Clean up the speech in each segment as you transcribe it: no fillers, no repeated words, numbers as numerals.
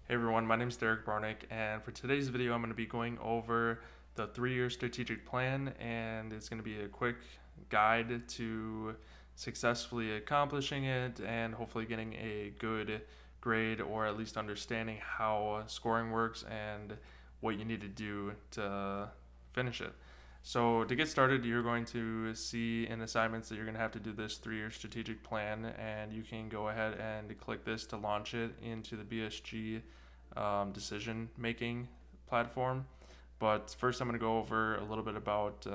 Hey everyone, my name is Derek Barnick, and for today's video I'm going to be going over the 3-year strategic plan, and it's going to be a quick guide to successfully accomplishing it and hopefully getting a good grade, or at least understanding how scoring works and what you need to do to finish it. So to get started, you're going to see in assignments that you're going to have to do this 3-year strategic plan, and you can go ahead and click this to launch it into the BSG decision making platform. But first I'm going to go over a little bit about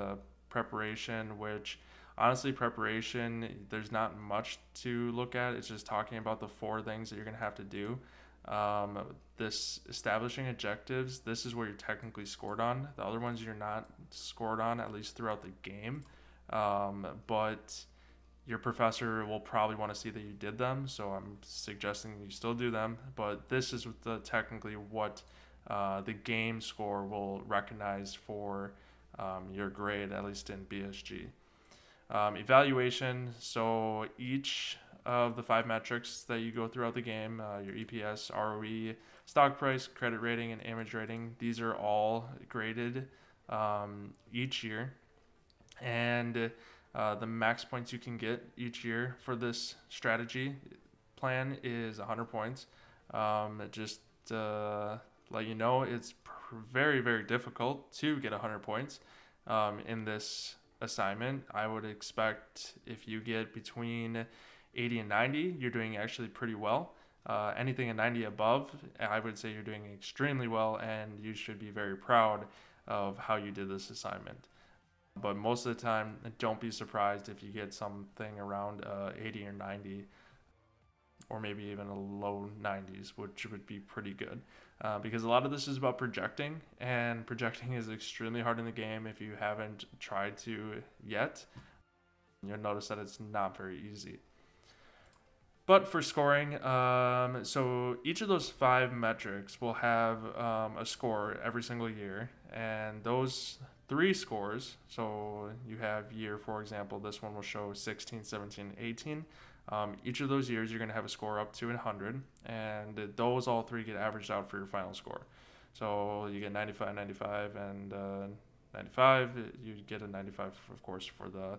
preparation, which honestly, preparation, there's not much to look at. It's just talking about the 4 things that you're going to have to do. This establishing objectives, this is where you're technically scored on. The other ones you're not scored on, at least throughout the game. But your professor will probably want to see that you did them, so I'm suggesting you still do them. But this is technically what the game score will recognize for your grade, at least in BSG. Evaluation, so each of the 5 metrics that you go throughout the game, your EPS, ROE, stock price, credit rating, and image rating, these are all graded each year. And the max points you can get each year for this strategy plan is 100 points. Just let you know, it's very, very difficult to get 100 points in this assignment. I would expect if you get between 80 and 90, you're doing actually pretty well. Anything at 90 above, I would say you're doing extremely well, and you should be very proud of how you did this assignment. But most of the time, don't be surprised if you get something around 80 or 90, or maybe even a low 90s, which would be pretty good. Because a lot of this is about projecting, and projecting is extremely hard in the game. If you haven't tried to yet, you'll notice that it's not very easy. But for scoring, so each of those 5 metrics will have a score every single year, and those 3 scores, so you have year, for example, this one will show 16, 17, 18. Each of those years you're going to have a score up to 100, and those all 3 get averaged out for your final score. So you get 95, 95, and 95. You get a 95, of course, for the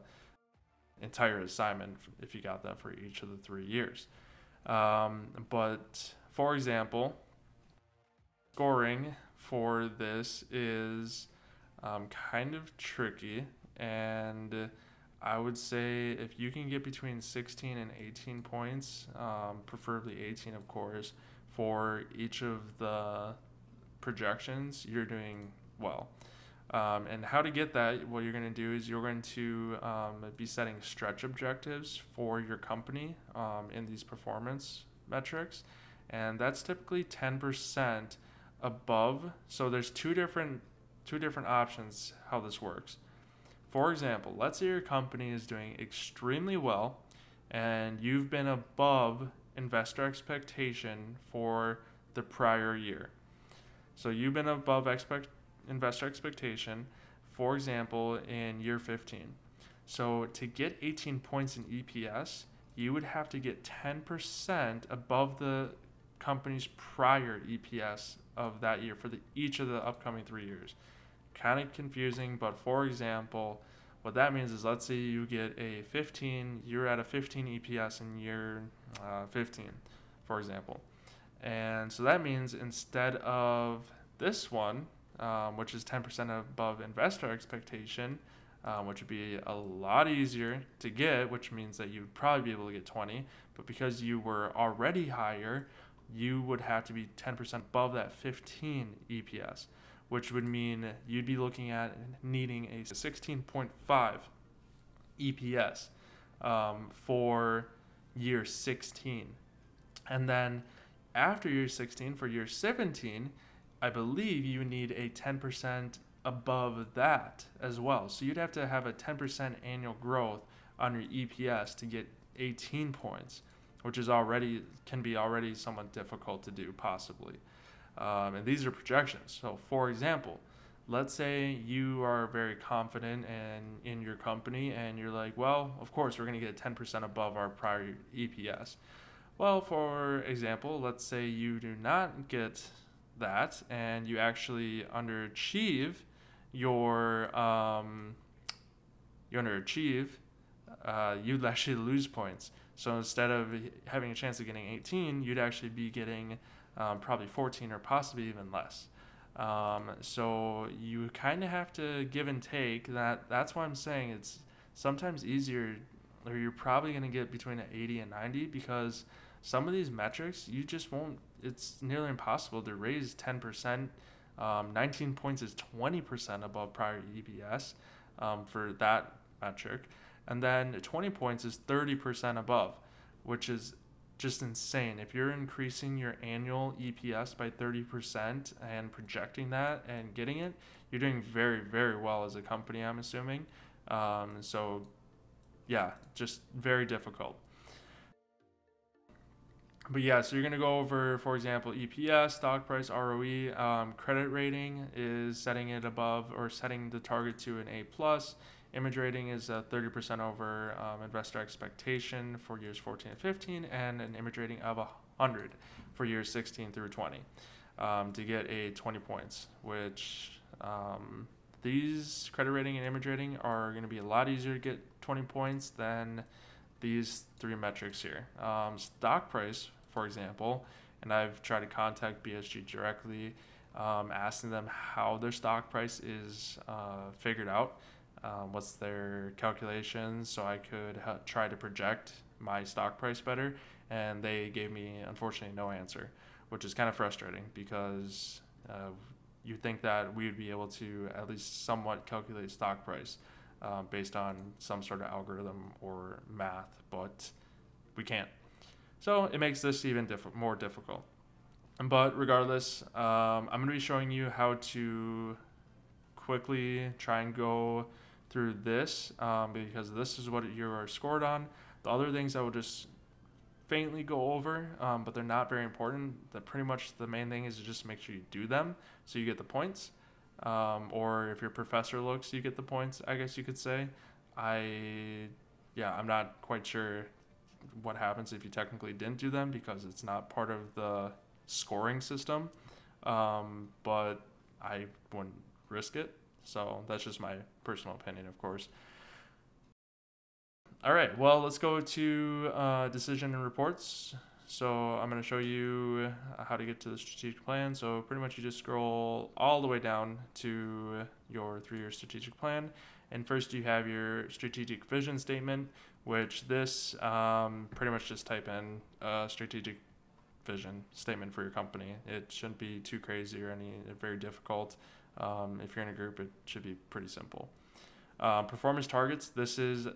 entire assignment if you got that for each of the 3 years. But for example, scoring for this is kind of tricky, and I would say if you can get between 16 and 18 points, preferably 18 of course, for each of the projections, you're doing well. And how to get that, what you're going to do is you're going to be setting stretch objectives for your company in these performance metrics, and that's typically 10% above. So there's two different options how this works. For example, let's say your company is doing extremely well and you've been above investor expectation for the prior year. So you've been above investor expectation, for example, in year 15. So to get 18 points in EPS, you would have to get 10% above the company's prior EPS of that year for each of the upcoming 3 years. Kind of confusing, but for example, what that means is, let's say you get a 15, you're at a 15 EPS in year 15, for example. And so that means instead of this one, which is 10% above investor expectation, which would be a lot easier to get, which means that you'd probably be able to get 20, but because you were already higher, you would have to be 10% above that 15 EPS, which would mean you'd be looking at needing a 16.5 EPS for year 16. And then after year 16, for year 17, I believe you need a 10% above that as well. So you'd have to have a 10% annual growth on your EPS to get 18 points, which is can be already somewhat difficult to do, possibly. And these are projections. So for example, let's say you are very confident in your company and you're like, well, of course we're going to get 10% above our prior EPS. Well, for example, let's say you do not get that and you actually underachieve your you underachieve, you'd actually lose points. So instead of having a chance of getting 18, you'd actually be getting probably 14 or possibly even less. So you kind of have to give and take. That's why I'm saying it's sometimes easier, or you're probably going to get between an 80 and 90 because some of these metrics you just won't. It's nearly impossible to raise 10%. 19 points is 20% above prior EPS for that metric, and then 20 points is 30% above, which is just insane. If you're increasing your annual EPS by 30% and projecting that and getting it, you're doing very, very well as a company, I'm assuming. So, yeah, just very difficult. But yeah, so you're going to go over, for example, EPS, stock price, ROE. Credit rating is setting it above or setting the target to an A plus. Image rating is 30% over investor expectation for years 14 and 15, and an image rating of 100 for years 16 through 20 to get a 20 points, which these credit rating and image rating are going to be a lot easier to get 20 points than these three metrics here. Stock price, for example, and I've tried to contact BSG directly, asking them how their stock price is figured out, what's their calculations, so I could try to project my stock price better, and they gave me, unfortunately, no answer, which is kind of frustrating because you think that we would be able to at least somewhat calculate stock price based on some sort of algorithm or math, but we can't. So it makes this even more difficult. But regardless, I'm going to be showing you how to quickly try and go through this because this is what you are scored on. The other things I will just faintly go over, but they're not very important. Pretty much the main thing is to just make sure you do them so you get the points. Or if your professor looks, you get the points, I guess you could say. I'm not quite sure what happens if you technically didn't do them because it's not part of the scoring system. But I wouldn't risk it. So that's just my personal opinion, of course. All right, well, let's go to decision and reports. So I'm going to show you how to get to the strategic plan. So pretty much you just scroll all the way down to your 3-year strategic plan. And first you have your strategic vision statement, which this pretty much just type in a strategic vision statement for your company. It shouldn't be too crazy or very difficult. If you're in a group, it should be pretty simple. Performance targets, this is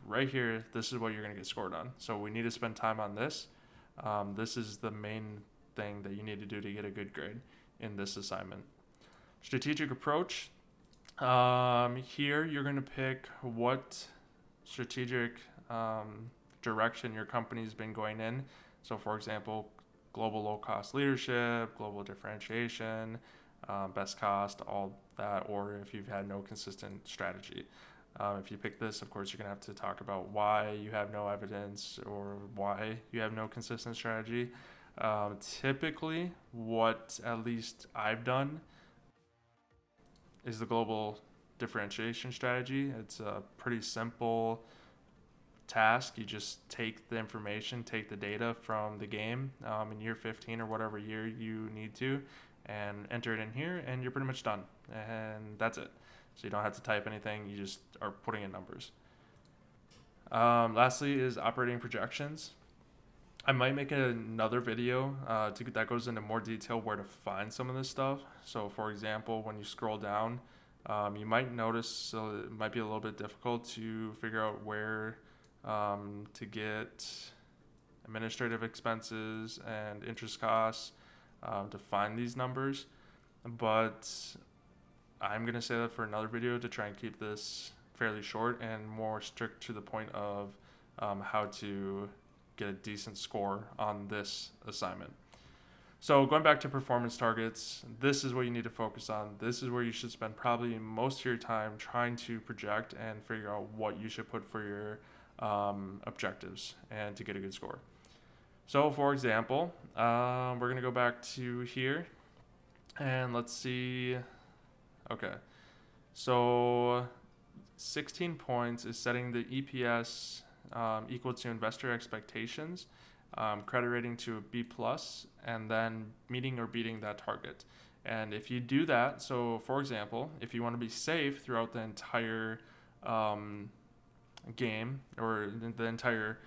right here. This is what you're going to get scored on. So we need to spend time on this. This is the main thing that you need to do to get a good grade in this assignment. Strategic approach. Here you're going to pick what strategic direction your company's been going in. So for example, global low-cost leadership, global differentiation, best cost, all that, or if you've had no consistent strategy. If you pick this, of course, you're going to have to talk about why you have no evidence or why you have no consistent strategy. Typically, what at least I've done is the global differentiation strategy. It's a pretty simple task. You just take the information, take the data from the game in year 15 or whatever year you need to, and enter it in here, and you're pretty much done. And that's it. So you don't have to type anything, you just are putting in numbers. Lastly is operating projections. I might make another video that goes into more detail where to find some of this stuff. So for example, when you scroll down, you might notice it might be a little bit difficult to figure out where to get administrative expenses and interest costs to find these numbers. But I'm going to say that for another video to try and keep this fairly short and more strict to the point of how to get a decent score on this assignment. So going back to performance targets, this is what you need to focus on. This is where you should spend probably most of your time trying to project and figure out what you should put for your objectives and to get a good score. So for example, we're going to go back to here and let's see. Okay. So 16 points is setting the EPS equal to investor expectations, credit rating to a B plus, and then meeting or beating that target. And if you do that, so for example, if you want to be safe throughout the entire game or the entire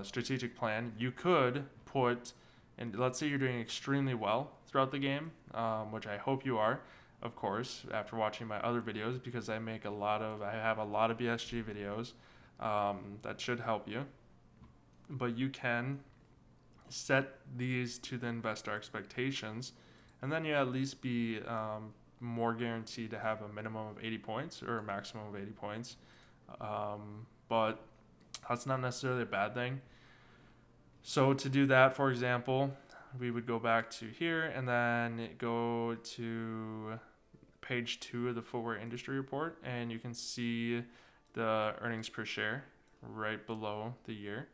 strategic plan, you could put, and let's say you're doing extremely well throughout the game, which I hope you are, of course, after watching my other videos, because I have a lot of BSG videos that should help you. But you can set these to the investor expectations, and then you at least be more guaranteed to have a minimum of 80 points or a maximum of 80 points. But that's not necessarily a bad thing. So to do that, for example, we would go back to here and then go to page 2 of the footwear industry report, and you can see the earnings per share right below the year.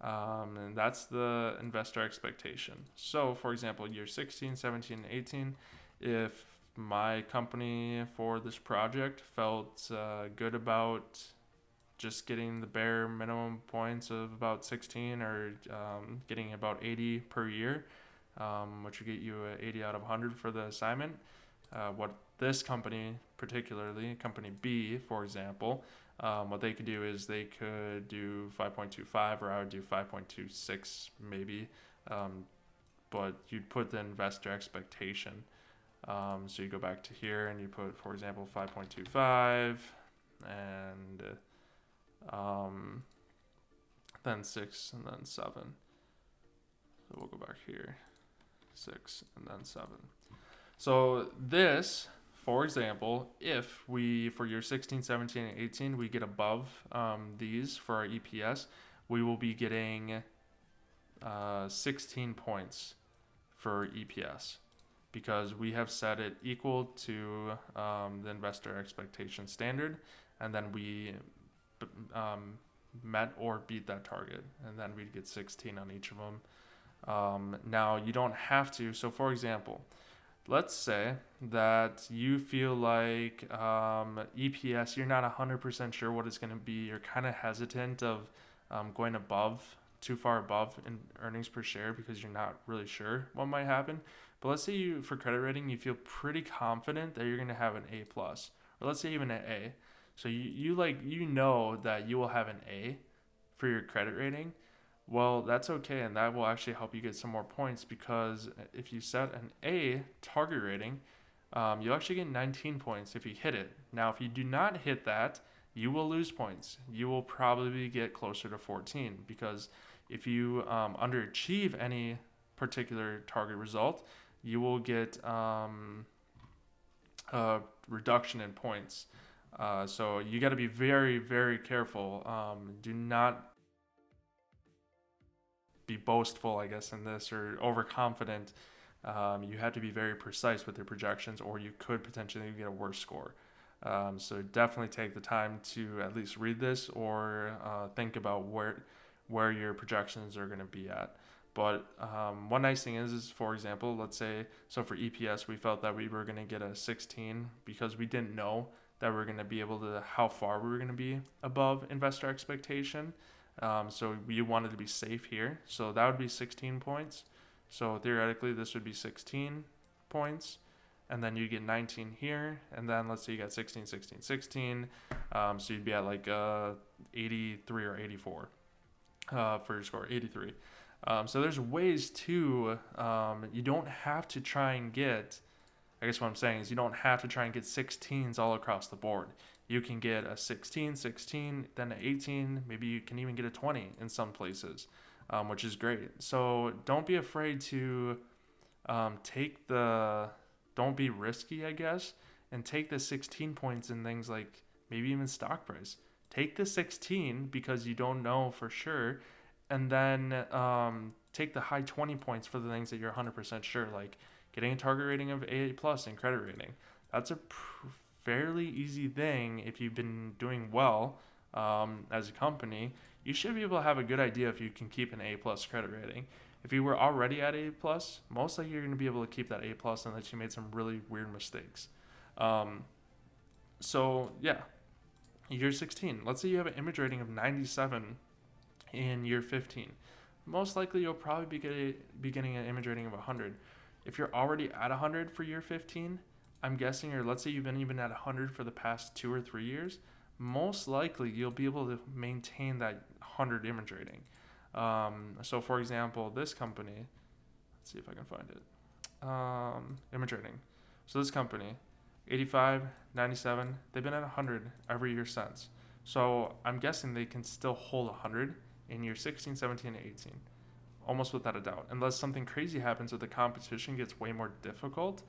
And that's the investor expectation. So for example, year 16, 17, and 18, if my company for this project felt good about just getting the bare minimum points of about 16 or getting about 80 per year, which would get you 80 out of 100 for the assignment. What this company, particularly company B, for example, what they could do is they could do 5.25, or I would do 5.26 maybe, but you'd put the investor expectation. So you go back to here and you put, for example, 5.25 and then 6 and then 7. So we'll go back here, 6 and then 7. So this, for example, if we, for year 16, 17, and 18, we get above these for our EPS, we will be getting 16 points for EPS because we have set it equal to the investor expectation standard, and then we met or beat that target, and then we'd get 16 on each of them. Now you don't have to. So for example, let's say that you feel like EPS, you're not 100% sure what it's going to be. You're kind of hesitant of going too far above in earnings per share because you're not really sure what might happen. But let's say you, for credit rating, you feel pretty confident that you're going to have an A plus, or let's say even an A. So you know that you will have an A for your credit rating. Well, that's okay, and that will actually help you get some more points, because if you set an A target rating, you'll actually get 19 points if you hit it. Now, if you do not hit that, you will lose points. You will probably get closer to 14, because if you underachieve any particular target result, you will get a reduction in points. So you got to be very, very careful. Do not be boastful, I guess, in this, or overconfident. You have to be very precise with your projections, or you could potentially get a worse score. So definitely take the time to at least read this, or think about where your projections are going to be at. But one nice thing is, for example, let's say, so for EPS, we felt that we were going to get a 16 because we didn't know that we were going to be able to, how far we were going to be above investor expectation. So we wanted to be safe here. So that would be 16 points. So theoretically, this would be 16 points. And then you get 19 here. And then let's say you got 16, 16, 16. So you'd be at like 83 or 84 for your score, 83. So there's ways to, you don't have to try and get, I guess what I'm saying is you don't have to try and get 16s all across the board. You can get a 16, 16, then an 18, maybe you can even get a 20 in some places, which is great. So don't be afraid to don't be risky, I guess, and take the 16 points in things like maybe even stock price. Take the 16 because you don't know for sure, and then take the high 20 points for the things that you're 100% sure, like getting a target rating of A+ and credit rating. That's a fairly easy thing if you've been doing well as a company. you should be able to have a good idea if you can keep an A plus credit rating. If you were already at A plus, most likely you're going to be able to keep that A plus unless you made some really weird mistakes. So yeah, year 16. Let's say you have an image rating of 97 in year 15. Most likely you'll probably be getting an image rating of 100. If you're already at 100 for year 15, I'm guessing, or let's say you've been even at 100 for the past 2 or 3 years, most likely you'll be able to maintain that 100 image rating. So for example, this company, let's see if I can find it. Image rating. So this company, 85, 97, they've been at 100 every year since. So I'm guessing they can still hold 100 in year 16, 17, and 18. Almost without a doubt. Unless something crazy happens or the competition gets way more difficult,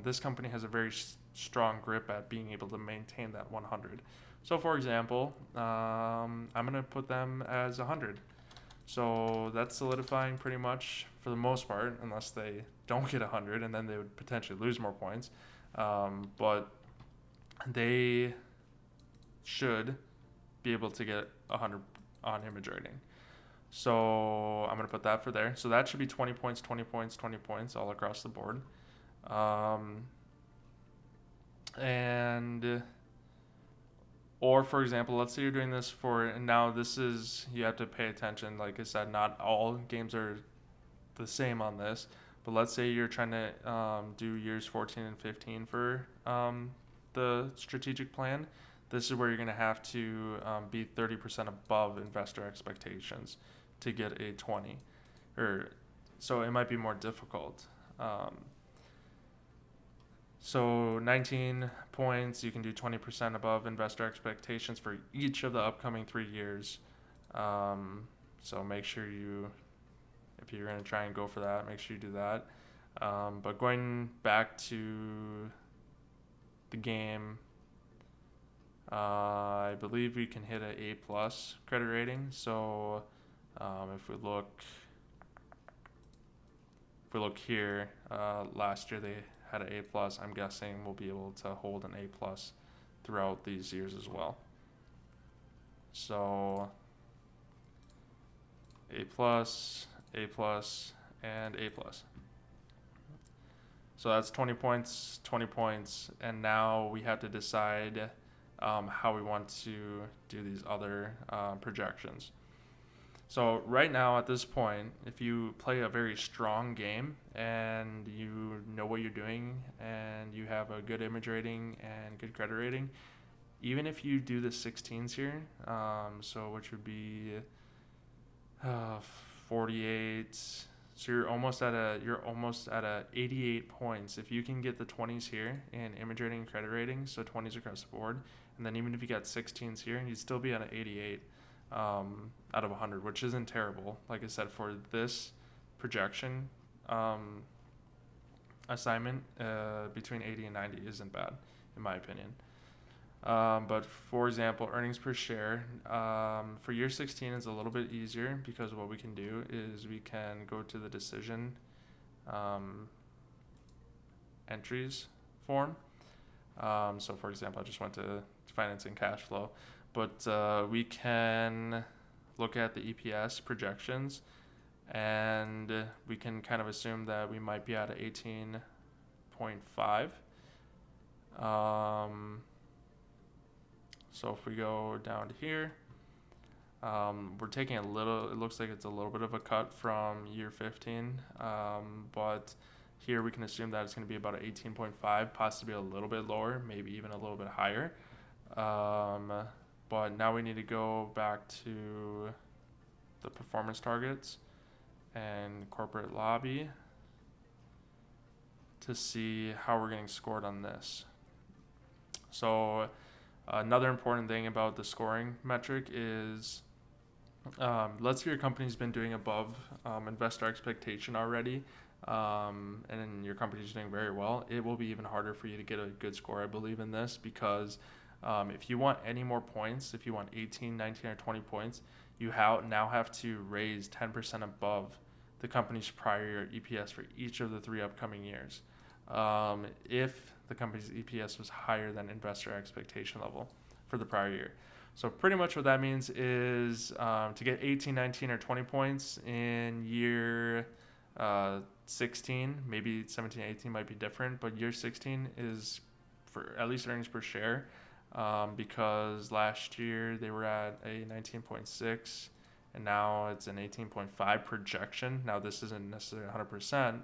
this company has a very strong grip at being able to maintain that 100. So for example, I'm going to put them as 100. So that's solidifying pretty much for the most part, unless they don't get 100, and then they would potentially lose more points. But they should be able to get 100 on image rating. So I'm going to put that for there. So that should be 20 points, 20 points, 20 points all across the board. Or for example, let's say you're doing this for, and now this is, you have to pay attention. Like I said, not all games are the same on this, but let's say you're trying to do years 14 and 15 for the strategic plan. This is where you're going to have to be 30% above investor expectations to get a 20. So it might be more difficult. So 19 points, you can do 20% above investor expectations for each of the upcoming 3 years. So make sure if you're going to try and go for that, make sure you do that. But going back to the game, I believe we can hit an A plus credit rating. So if we look here, last year they had an A plus. I'm guessing we'll be able to hold an A plus throughout these years as well. So A plus, and A plus. So that's 20 points, 20 points, and now we have to decide how we want to do these other projections. So right now at this point, if you play a very strong game and you know what you're doing and you have a good image rating and good credit rating, even if you do the 16s here, so which would be 48, so you're almost at a 88 points. If you can get the 20s here in image rating and credit rating, so 20s across the board, and then even if you got 16s here, you'd still be at an 88 out of 100, which isn't terrible. Like I said, for this projection assignment, between 80 and 90 isn't bad, in my opinion. But for example, earnings per share for year 16 is a little bit easier because what we can do is we can go to the decision entries form. So for example, I just went to finance and cash flow, but we can look at the EPS projections and we can kind of assume that we might be at 18.5. So if we go down to here, we're taking it looks like it's a little bit of a cut from year 15, but here we can assume that it's going to be about 18.5, possibly a little bit lower, maybe even a little bit higher. But now we need to go back to the performance targets and corporate lobby to see how we're getting scored on this. So another important thing about the scoring metric is, let's say your company's been doing above investor expectation already, and your company's doing very well. It will be even harder for you to get a good score, I believe, in this, because if you want any more points, if you want 18, 19, or 20 points, you now have to raise 10% above the company's prior year EPS for each of the 3 upcoming years. If the company's EPS was higher than investor expectation level for the prior year. So pretty much what that means is to get 18, 19, or 20 points in year 16, maybe 17, 18 might be different, but year 16 is for at least earnings per share, because last year they were at a 19.6 and now it's an 18.5 projection. Now this isn't necessarily 100%,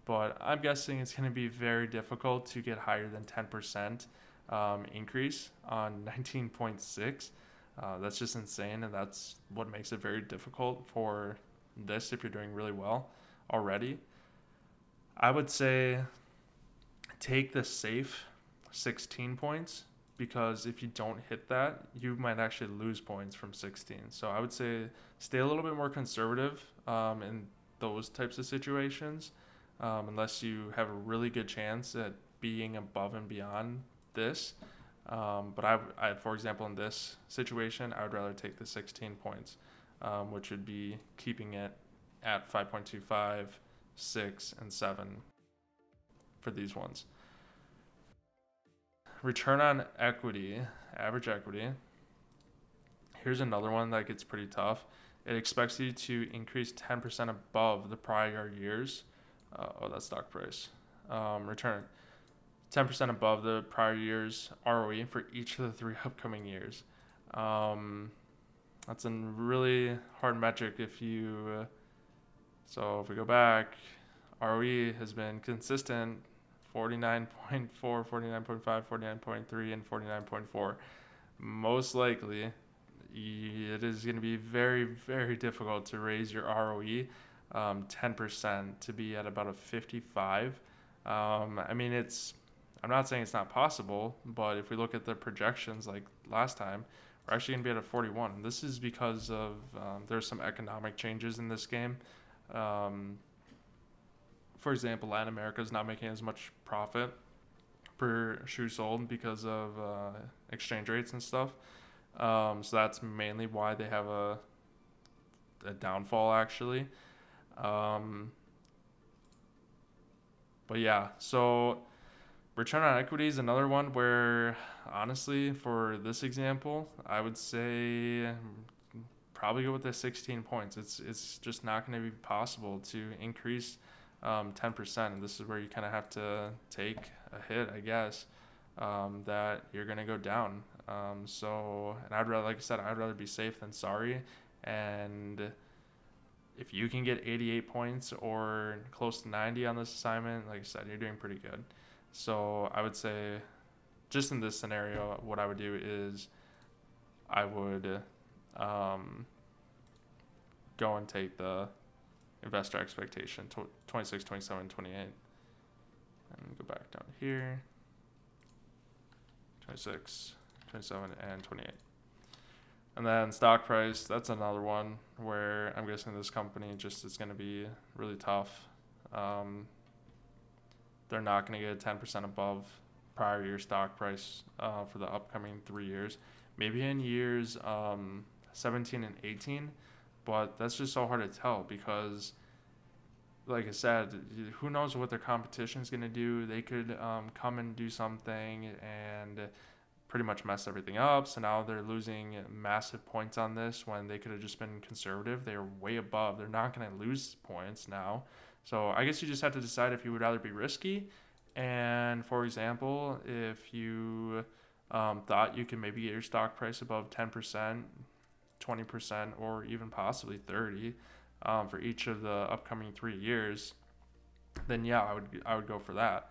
but I'm guessing it's going to be very difficult to get higher than 10% increase on 19.6. That's just insane, and that's what makes it very difficult for this if you're doing really well already. I would say take the safe 16 points, because if you don't hit that, you might actually lose points from 16. So I would say stay a little bit more conservative in those types of situations, unless you have a really good chance at being above and beyond this. But I, for example, in this situation, I would rather take the 16 points, which would be keeping it at 5.25, 6, and 7 for these ones. Return on equity, average equity. Here's another one that gets pretty tough. It expects you to increase 10% above the prior years. That's stock price. Return 10% above the prior year's ROE for each of the 3 upcoming years. That's a really hard metric if you. So if we go back, ROE has been consistent. 49.4, 49.5, 49.3, and 49.4. Most likely, it is going to be very, very difficult to raise your ROE 10% to be at about a 55. I mean, I'm not saying it's not possible, but if we look at the projections like last time, we're actually going to be at a 41. This is because of there's some economic changes in this game. For example, Latin America is not making as much profit per shoe sold because of exchange rates and stuff. So that's mainly why they have a downfall, actually. But yeah, so return on equity is another one where, honestly, for this example, I would say probably go with the 16 points. It's just not going to be possible to increase 10%, and this is where you kind of have to take a hit, I guess, that you're going to go down. And I'd rather, like I said, I'd rather be safe than sorry. And if you can get 88 points or close to 90 on this assignment, like I said, you're doing pretty good. So I would say, just in this scenario, what I would do is I would go and take the investor expectation, 26, 27, 28. And go back down here. 26, 27, and 28. And then stock price, that's another one where I'm guessing this company just is going to be really tough. They're not going to get 10% above prior year stock price for the upcoming 3 years. Maybe in years 17 and 18, but that's just so hard to tell because, like I said, who knows what their competition is going to do. They could come and do something and pretty much mess everything up. So now they're losing massive points on this when they could have just been conservative. They're way above. They're not going to lose points now. So I guess you just have to decide if you would rather be risky. And for example, if you thought you could maybe get your stock price above 10%, 20%, or even possibly 30% for each of the upcoming 3 years, then yeah, I would go for that.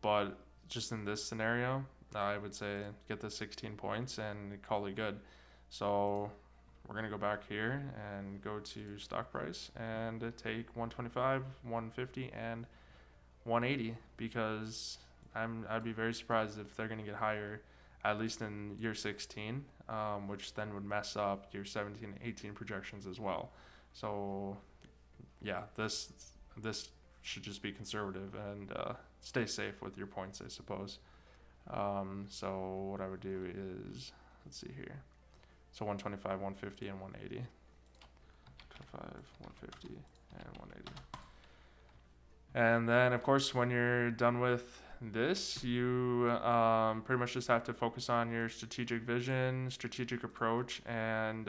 But just in this scenario, I would say get the 16 points and call it good. So we're going to go back here and go to stock price and take 125, 150, and 180 because I'd be very surprised if they're going to get higher, at least in year 16, which then would mess up your 17 and 18 projections as well. So yeah, this should just be conservative and stay safe with your points, I suppose. So what I would do is, let's see here. So 125, 150, and 180. 125, 150, and 180. And then, of course, when you're done with this, you pretty much just have to focus on your strategic vision, strategic approach, and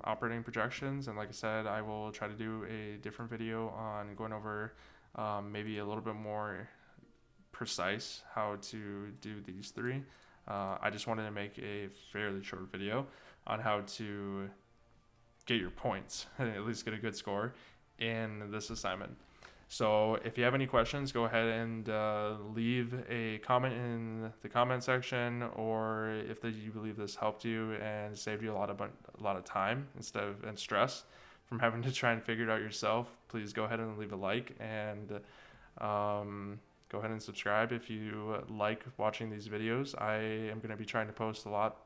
operating projections. And like I said, I will try to do a different video on going over maybe a little bit more precise how to do these three. I just wanted to make a fairly short video on how to get your points, at least get a good score in this assignment. So if you have any questions, go ahead and leave a comment in the comment section, or if you believe this helped you and saved you a lot of time and stress from having to try and figure it out yourself, please go ahead and leave a like, and go ahead and subscribe if you like watching these videos. I am going to be trying to post a lot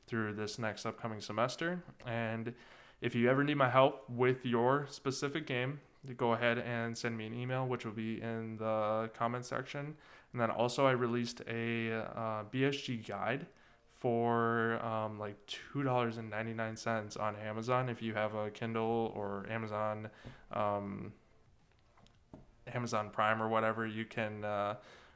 through this next upcoming semester, and if you ever need my help with your specific game, go ahead and send me an email, which will be in the comment section. And then also I released a BSG guide for like $2.99 on Amazon. If you have a Kindle or Amazon Prime or whatever, you can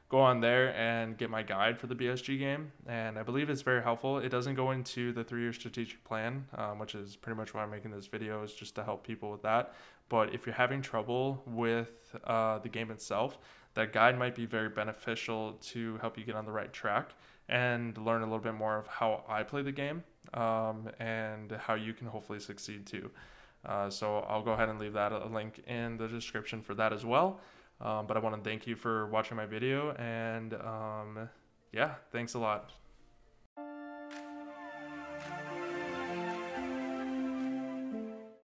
go on there and get my guide for the BSG game, and I believe it's very helpful. It doesn't go into the 3-year strategic plan, which is pretty much why I'm making this video, is just to help people with that. But if you're having trouble with the game itself, that guide might be very beneficial to help you get on the right track and learn a little bit more of how I play the game, and how you can hopefully succeed too. So I'll go ahead and leave that a link in the description for that as well. But I want to thank you for watching my video, and yeah, thanks a lot.